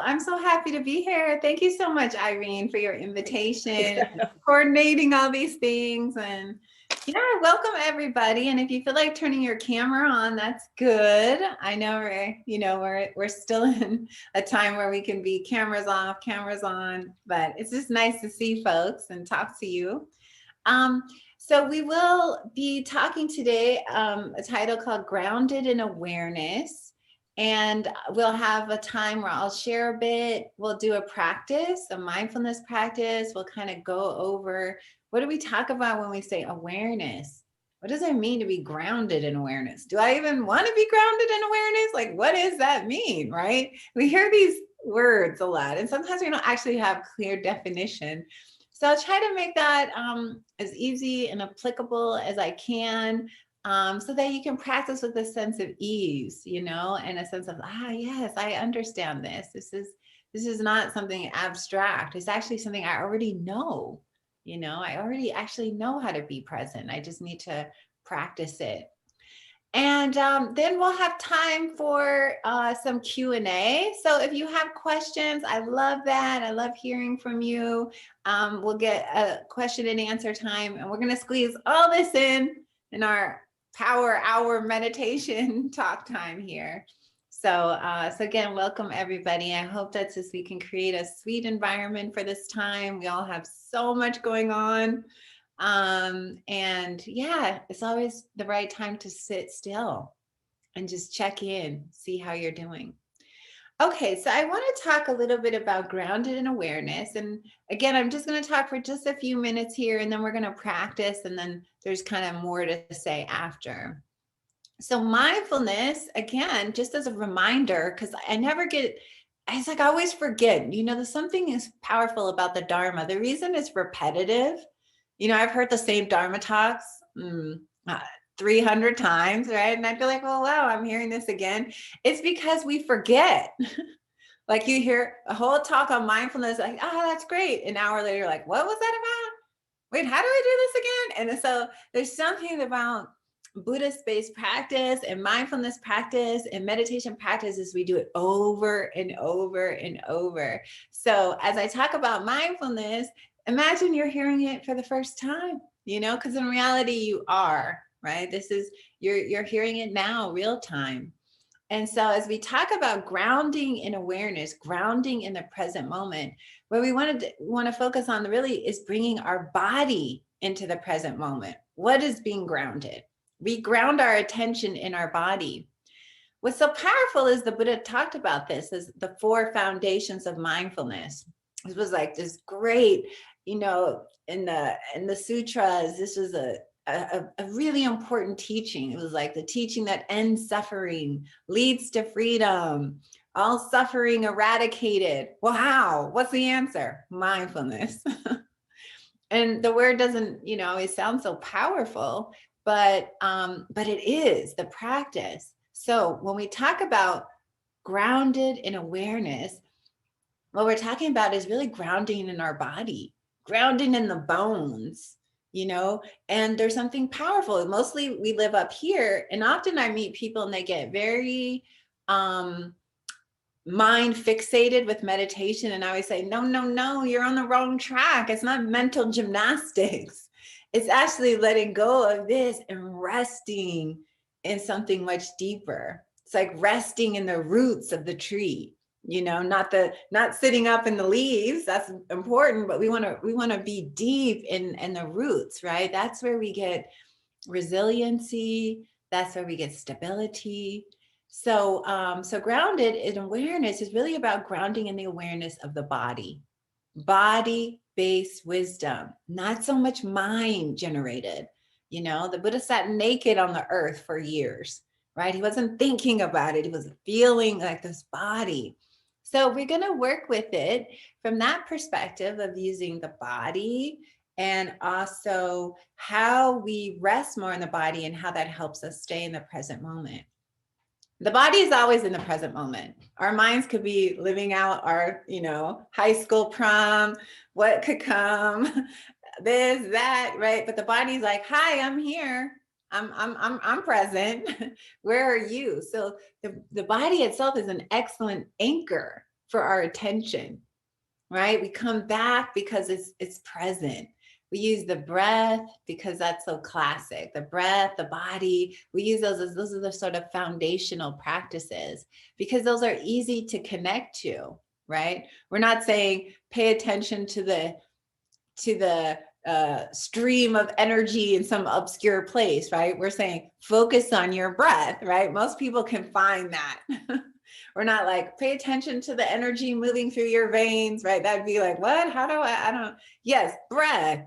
I'm so happy to be here. Thank you so much, Irene, for your invitation, coordinating all these things. And yeah, welcome everybody. And if you feel like turning your camera on, that's good. I know we're still in a time where we can be cameras off, cameras on, but it's just nice to see folks and talk to you. So we will be talking today, a title called Grounded in Awareness. And we'll have a time where I'll share a bit. We'll do a practice, a mindfulness practice. We'll kind of go over, what do we talk about when we say awareness? What does it mean to be grounded in awareness? Do I even want to be grounded in awareness? Like, what does that mean, right? We hear these words a lot, and sometimes we don't actually have clear definition. So I'll try to make that as easy and applicable as I can, so that you can practice with a sense of ease, and a sense of, yes, I understand this. This is not something abstract. It's actually something I already know. I already actually know how to be present. I just need to practice it. And then we'll have time for some Q&A. So if you have questions, I love that. I love hearing from you. We'll get a question and answer time, and we're going to squeeze all this in our power hour meditation talk time here. So again, welcome everybody. I hope that we can create a sweet environment for this time. We all have so much going on. And yeah, it's always the right time to sit still and just check in, see how you're doing. Okay, so I want to talk a little bit about grounded in awareness. And again, I'm just going to talk for just a few minutes here, and then we're going to practice, and then there's kind of more to say after. So mindfulness, again, just as a reminder, because it's like I always forget, there's something is powerful about the Dharma. The reason it's repetitive, I've heard the same Dharma talks 300 times, right? And I feel like, well, wow, I'm hearing this again. It's because we forget. Like you hear a whole talk on mindfulness, like, that's great. An hour later, you're like, what was that about? Wait, how do I do this again? And so there's something about Buddhist-based practice and mindfulness practice and meditation practices, we do it over and over and over. So as I talk about mindfulness, imagine you're hearing it for the first time, because in reality you are, right? You're hearing it now, real time. And so as we talk about grounding in awareness, grounding in the present moment, what we want to focus on really is bringing our body into the present moment. What is being grounded? We ground our attention in our body. What's so powerful is the Buddha talked about this as the 4 foundations of mindfulness. It was like this great, in the sutras, this was a really important teaching. It was like the teaching that ends suffering, leads to freedom, all suffering eradicated. Wow, what's the answer? Mindfulness. And the word doesn't, it sounds so powerful, but it is the practice. So when we talk about grounded in awareness, what we're talking about is really grounding in our body, grounding in the bones, and there's something powerful. Mostly we live up here, and often I meet people and they get very mind fixated with meditation. And I always say, no, you're on the wrong track. It's not mental gymnastics. It's actually letting go of this and resting in something much deeper. It's like resting in the roots of the tree, not sitting up in the leaves. That's important, but we want to be deep in the roots, right? That's where we get resiliency. That's where we get stability. So grounded in awareness is really about grounding in the awareness of the body-based wisdom, not so much mind generated. The Buddha sat naked on the earth for years, right? He wasn't thinking about it. He was feeling like this body. So we're going to work with it from that perspective of using the body, and also how we rest more in the body and how that helps us stay in the present moment. The body is always in the present moment. Our minds could be living out our, high school prom, what could come, this, that, right? But the body's like, hi, I'm here. I'm present. Where are you? So the body itself is an excellent anchor for our attention, right? We come back because it's present. We use the breath because that's so classic. The breath, the body, we use those as those are the sort of foundational practices because those are easy to connect to, right? We're not saying pay attention to the stream of energy in some obscure place, right? We're saying focus on your breath, right? Most people can find that. We're not like pay attention to the energy moving through your veins, right? That'd be like, what? How do I don't, yes, breath,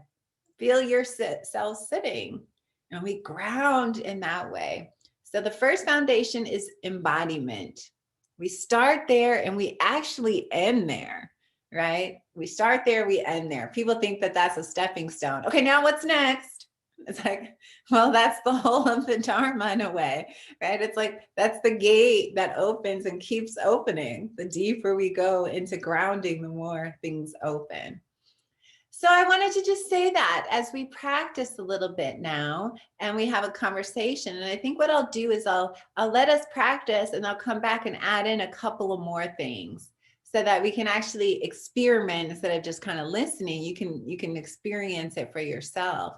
feel yourself sitting. And we ground in that way. So the first foundation is embodiment. We start there and we actually end there, right? We start there, we end there. People think that that's a stepping stone. Okay, now what's next? It's like, well, that's the whole of the Dharma in a way, right? It's like, that's the gate that opens and keeps opening. The deeper we go into grounding, the more things open. So I wanted to just say that as we practice a little bit now and we have a conversation. And I think what I'll do is I'll let us practice and I'll come back and add in a couple of more things so that we can actually experiment instead of just kind of listening. You can experience it for yourself.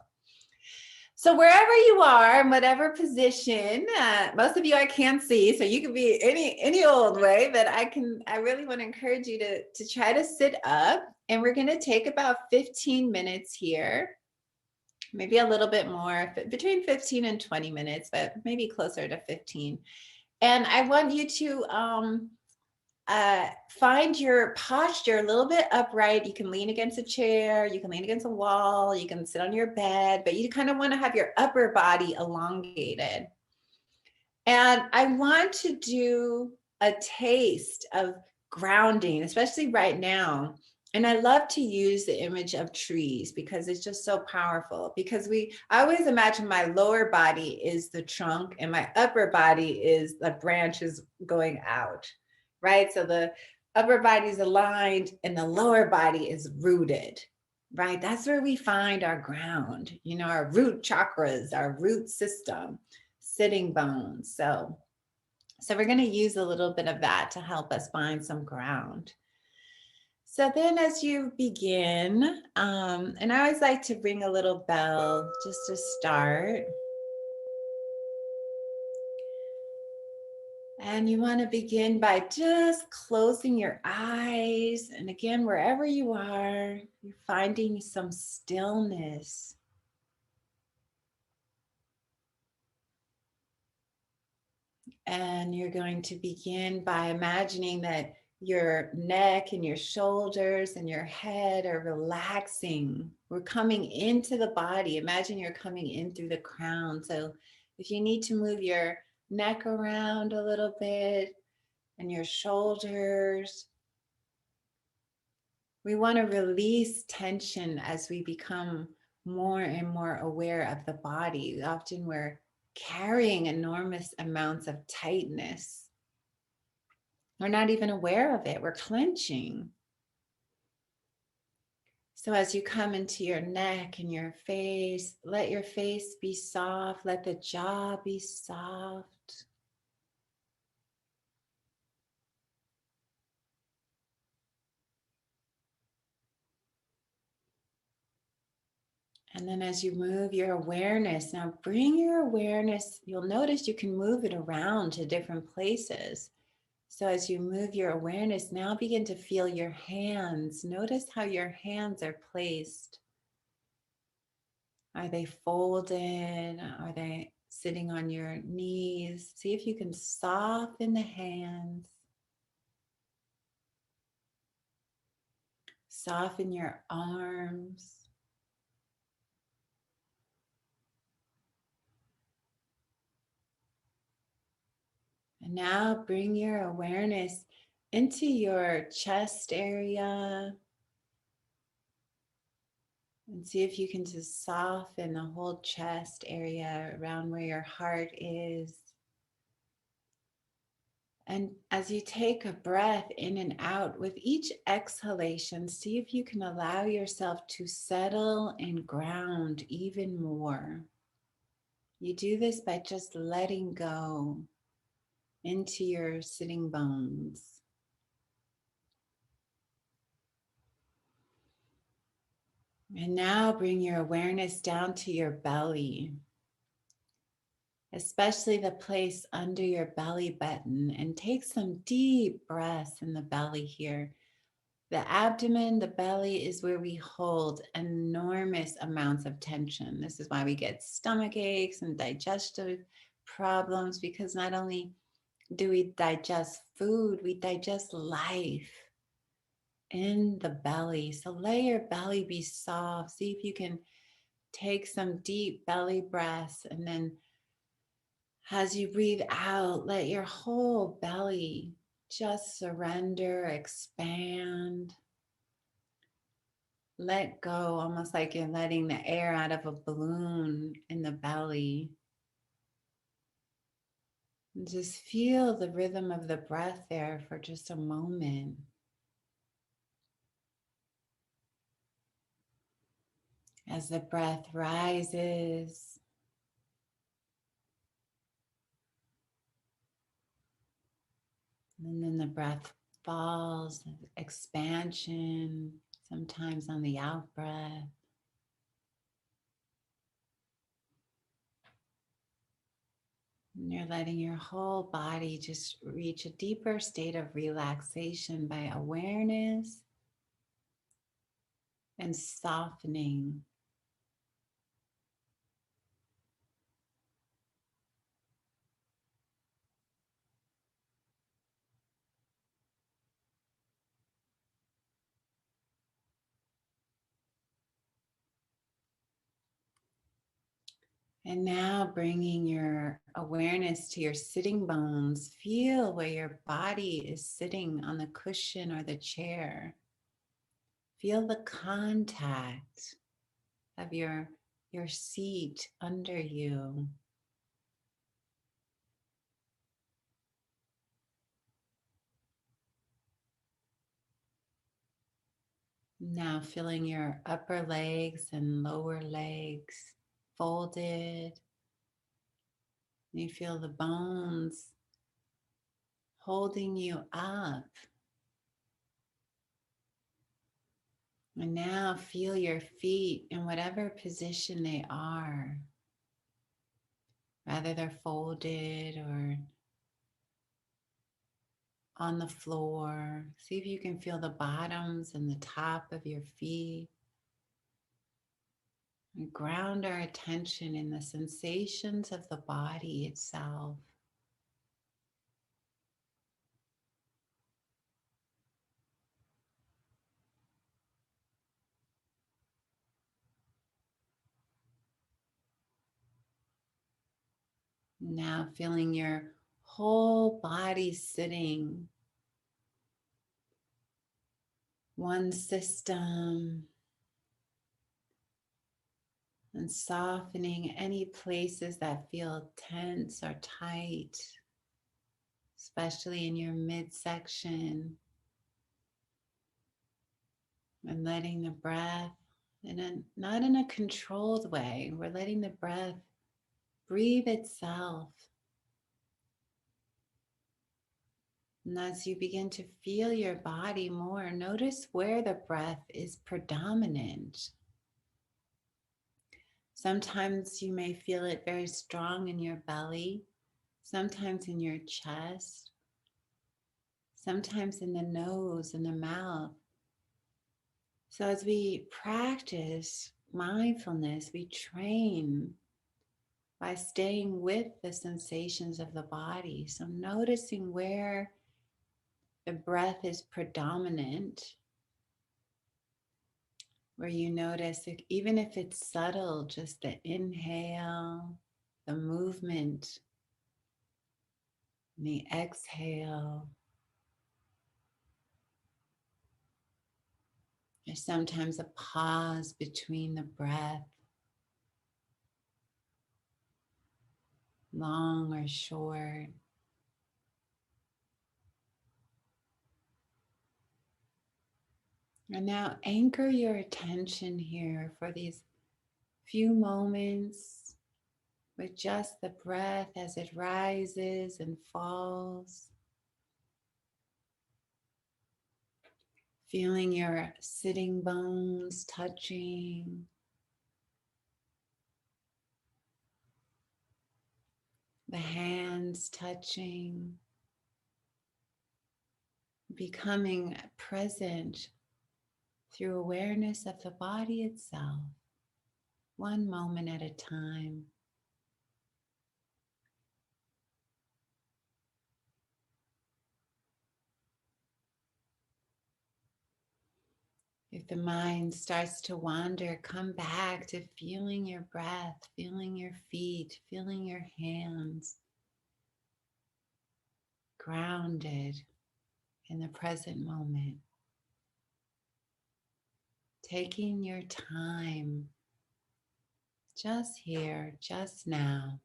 So wherever you are, in whatever position, most of you I can't see, so you can be any old way, but I really want to encourage you to try to sit up, and we're going to take about 15 minutes here, maybe a little bit more, between 15 and 20 minutes, but maybe closer to 15. And I want you to find your posture a little bit upright. You can lean against a chair, you can lean against a wall, you can sit on your bed, but you kind of want to have your upper body elongated. And I want to do a taste of grounding, especially right now. And I love to use the image of trees because it's just so powerful. Because I always imagine my lower body is the trunk and my upper body is the branches going out, right? So the upper body is aligned and the lower body is rooted, right? That's where we find our ground, our root chakras, our root system, sitting bones. So we're going to use a little bit of that to help us find some ground. So then as you begin, and I always like to ring a little bell just to start. And you want to begin by just closing your eyes. And again, wherever you are, you're finding some stillness. And you're going to begin by imagining that your neck and your shoulders and your head are relaxing. We're coming into the body. Imagine you're coming in through the crown. So if you need to move your neck around a little bit and your shoulders, we want to release tension as we become more and more aware of the body. Often we're carrying enormous amounts of tightness. We're not even aware of it. We're clenching. So as you come into your neck and your face, let your face be soft. Let the jaw be soft. And then as you move your awareness, now bring your awareness, you'll notice you can move it around to different places. So as you move your awareness, now begin to feel your hands. Notice how your hands are placed. Are they folded? Are they sitting on your knees? See if you can soften the hands. Soften your arms. And now bring your awareness into your chest area. And see if you can just soften the whole chest area around where your heart is. And as you take a breath in and out, with each exhalation, see if you can allow yourself to settle and ground even more. You do this by just letting go into your sitting bones. And now bring your awareness down to your belly, especially the place under your belly button, and take some deep breaths in the belly here. The abdomen, the belly is where we hold enormous amounts of tension. This is why we get stomach aches and digestive problems, because not only do we digest food, we digest life in the belly. So let your belly be soft. See if you can take some deep belly breaths, and then as you breathe out, let your whole belly just surrender, expand. Let go, almost like you're letting the air out of a balloon in the belly. And just feel the rhythm of the breath there for just a moment. As the breath rises, and then the breath falls, expansion, sometimes on the out breath. And you're letting your whole body just reach a deeper state of relaxation by awareness and softening. And now bringing your awareness to your sitting bones, feel where your body is sitting on the cushion or the chair. Feel the contact of your seat under you. Now feeling your upper legs and lower legs folded. You feel the bones holding you up. And now feel your feet in whatever position they are. Whether they're folded or on the floor. See if you can feel the bottoms and the top of your feet. And ground our attention in the sensations of the body itself. Now feeling your whole body sitting, one system, and softening any places that feel tense or tight, especially in your midsection, and letting the breath, not in a controlled way, we're letting the breath breathe itself. And as you begin to feel your body more, notice where the breath is predominant. Sometimes you may feel it very strong in your belly, sometimes in your chest, sometimes in the nose and the mouth. So as we practice mindfulness, we train by staying with the sensations of the body. So noticing where the breath is predominant, where you notice, even if it's subtle, just the inhale, the movement, and the exhale. There's sometimes a pause between the breath, long or short. And now anchor your attention here for these few moments with just the breath as it rises and falls. Feeling your sitting bones touching, the hands touching, becoming present through awareness of the body itself, one moment at a time. If the mind starts to wander, come back to feeling your breath, feeling your feet, feeling your hands, grounded in the present moment. Taking your time, just here, just now.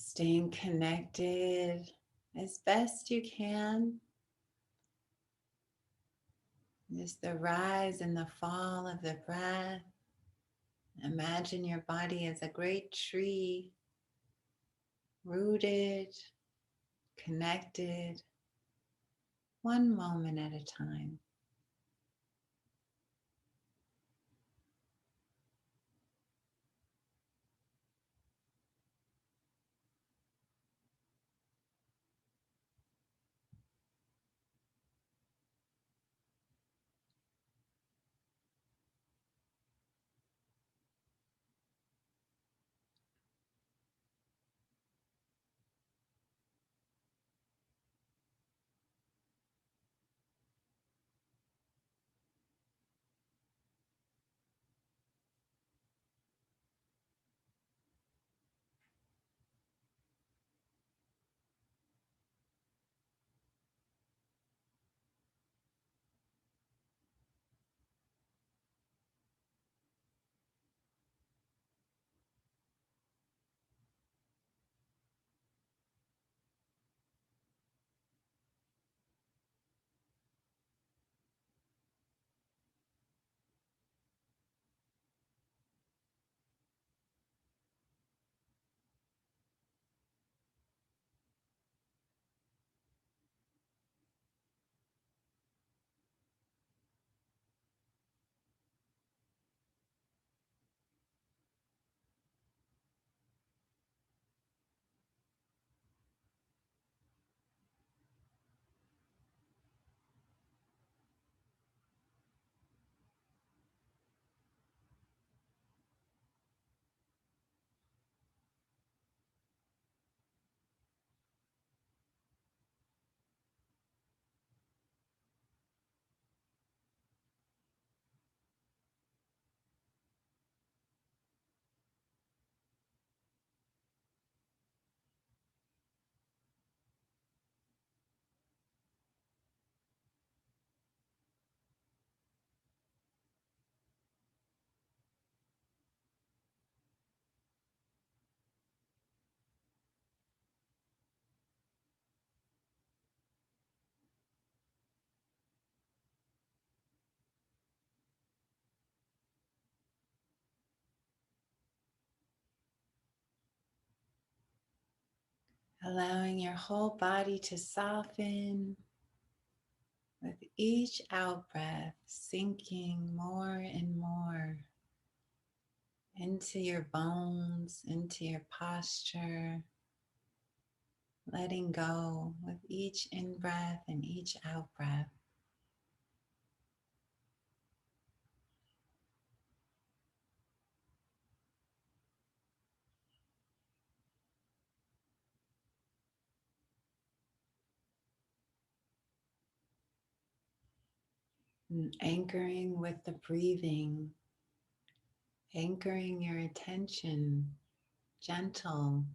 Staying connected as best you can. Just the rise and the fall of the breath. Imagine your body as a great tree, rooted, connected, one moment at a time. Allowing your whole body to soften with each out breath, sinking more and more into your bones, into your posture, letting go with each in-breath and each out-breath. And anchoring with the breathing, anchoring your attention, gentle,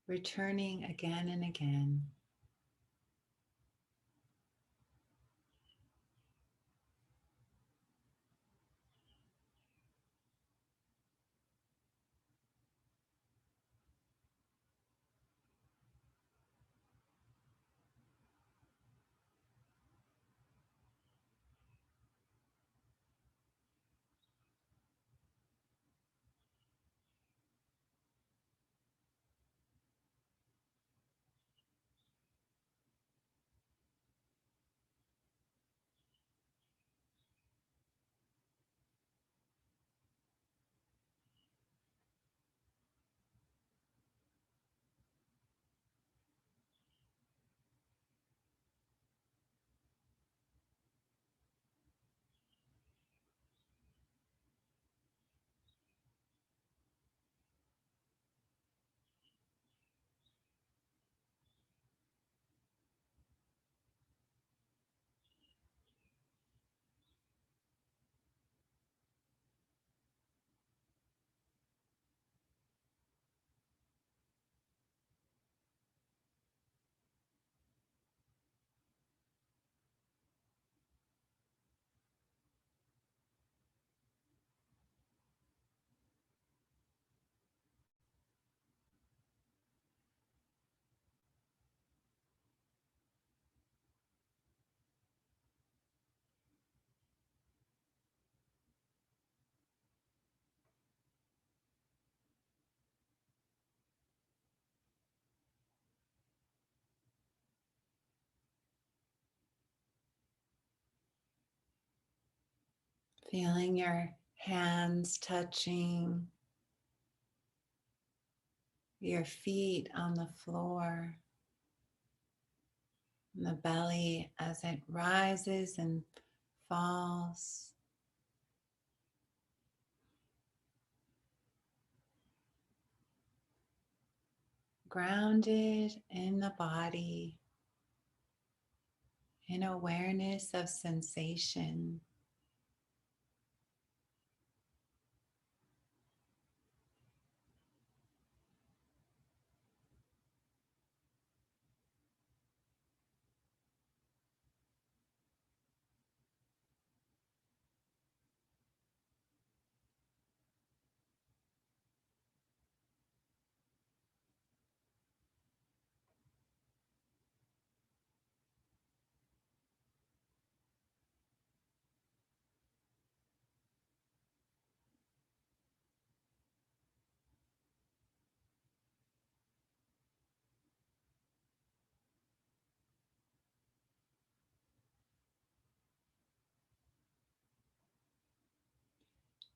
returning again and again. Feeling your hands touching your feet on the floor, and the belly as it rises and falls. Grounded in the body, in awareness of sensation.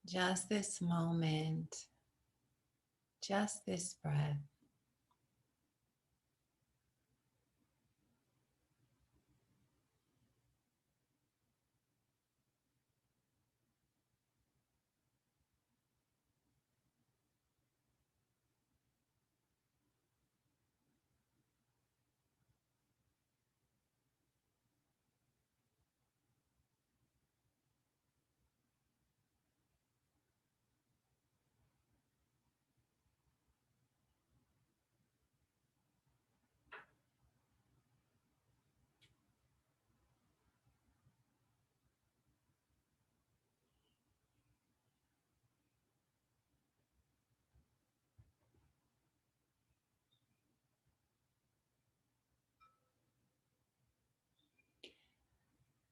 Just this moment, just this breath.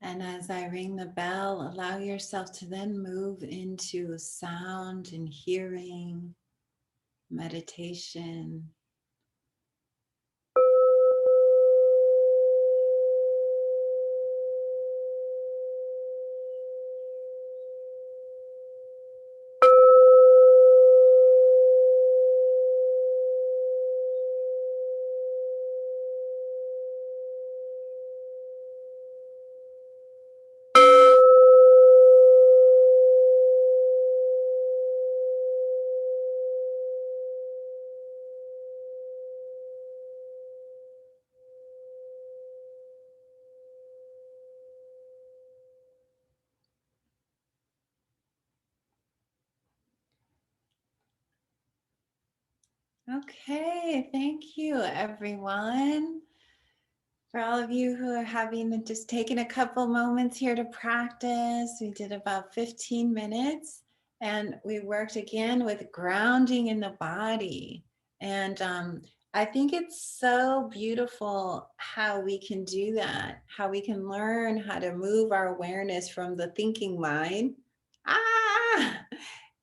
And as I ring the bell, allow yourself to then move into sound and hearing, meditation. Okay, thank you, everyone. For all of you who are having just taken a couple moments here to practice, we did about 15 minutes and we worked again with grounding in the body. And I think it's so beautiful how we can do that, how we can learn how to move our awareness from the thinking mind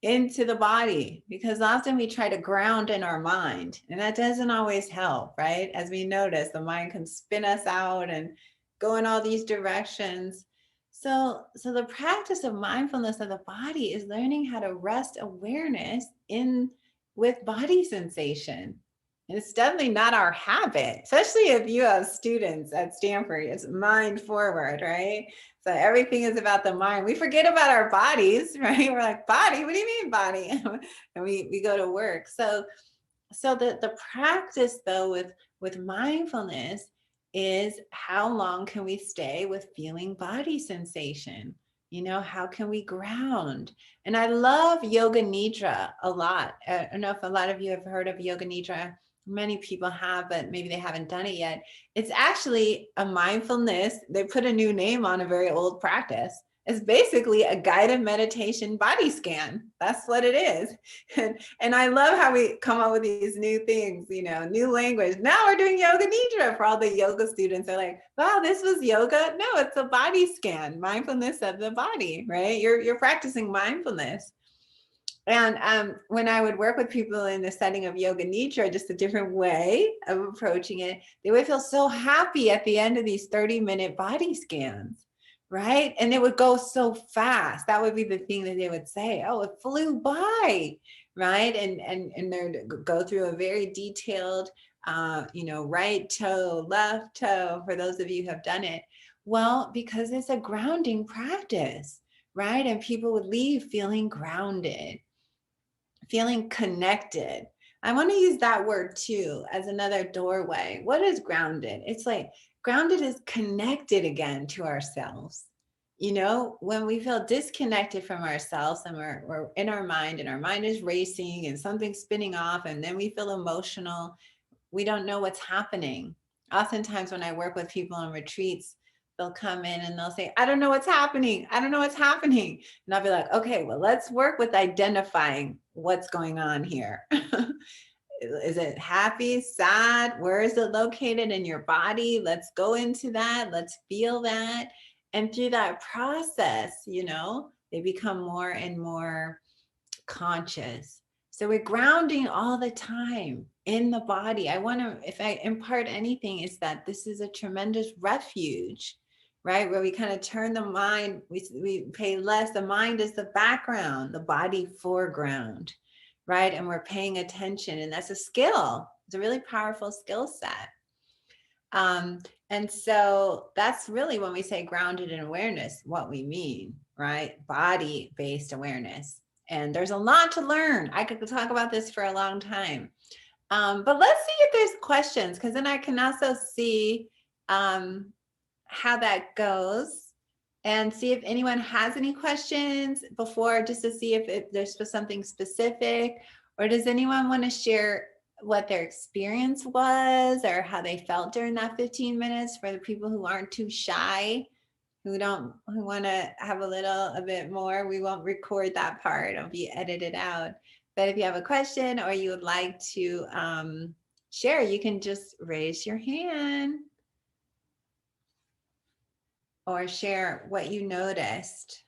into the body, because often we try to ground in our mind and that doesn't always help, right? As we notice, the mind can spin us out and go in all these directions. So the practice of mindfulness of the body is learning how to rest awareness in with body sensation. And it's definitely not our habit, especially if you have students at Stanford. It's mind forward, right? So everything is about the mind. We forget about our bodies, right? We're like, body? What do you mean body? And we go to work. So the practice though with mindfulness is how long can we stay with feeling body sensation? You know, how can we ground? And I love yoga nidra a lot. I don't know if a lot of you have heard of yoga nidra. Many people have, but maybe they haven't done it yet. It's actually a mindfulness. They put a new name on a very old practice. It's basically a guided meditation body scan. That's what it is. And I love how we come up with these new things, you know, new language. Now we're doing yoga nidra for all the yoga students. They're like, wow, this was yoga. No, it's a body scan, mindfulness of the body, right? You're practicing mindfulness. And when I would work with people in the setting of yoga nidra, just a different way of approaching it, they would feel so happy at the end of these 30-minute body scans, right? And it would go so fast. That would be the thing that they would say, oh, it flew by, right? And they'd go through a very detailed, you know, right toe, left toe, for those of you who have done it. Well, because it's a grounding practice, right? And people would leave feeling grounded, feeling connected. I want to use that word too as another doorway. What is grounded? It's like grounded is connected again to ourselves. You know, when we feel disconnected from ourselves and we're in our mind and our mind is racing and something's spinning off, and then we feel emotional, we don't know what's happening. Oftentimes, when I work with people on retreats, they'll come in and they'll say, I don't know what's happening. I don't know what's happening. And I'll be like, okay, well, let's work with identifying what's going on here. Is it happy, sad? Where is it located in your body? Let's go into that. Let's feel that. And through that process, you know, they become more and more conscious. So we're grounding all the time in the body. I want to, if I impart anything, is that this is a tremendous refuge, right? Where we kind of turn the mind, we pay less. The mind is the background, the body foreground, right? And we're paying attention. And that's a skill. It's a really powerful skill set. And so that's really when we say grounded in awareness, what we mean, right? Body-based awareness. And there's a lot to learn. I could talk about this for a long time. But let's see if there's questions, because then I can also see how that goes and see if anyone has any questions before, just to see if there's something specific, or does anyone want to share what their experience was or how they felt during that 15 minutes for the people who aren't too shy, who want to have a bit more. We won't record that part. It'll be edited out. But if you have a question or you would like to share, you can just raise your hand or share what you noticed.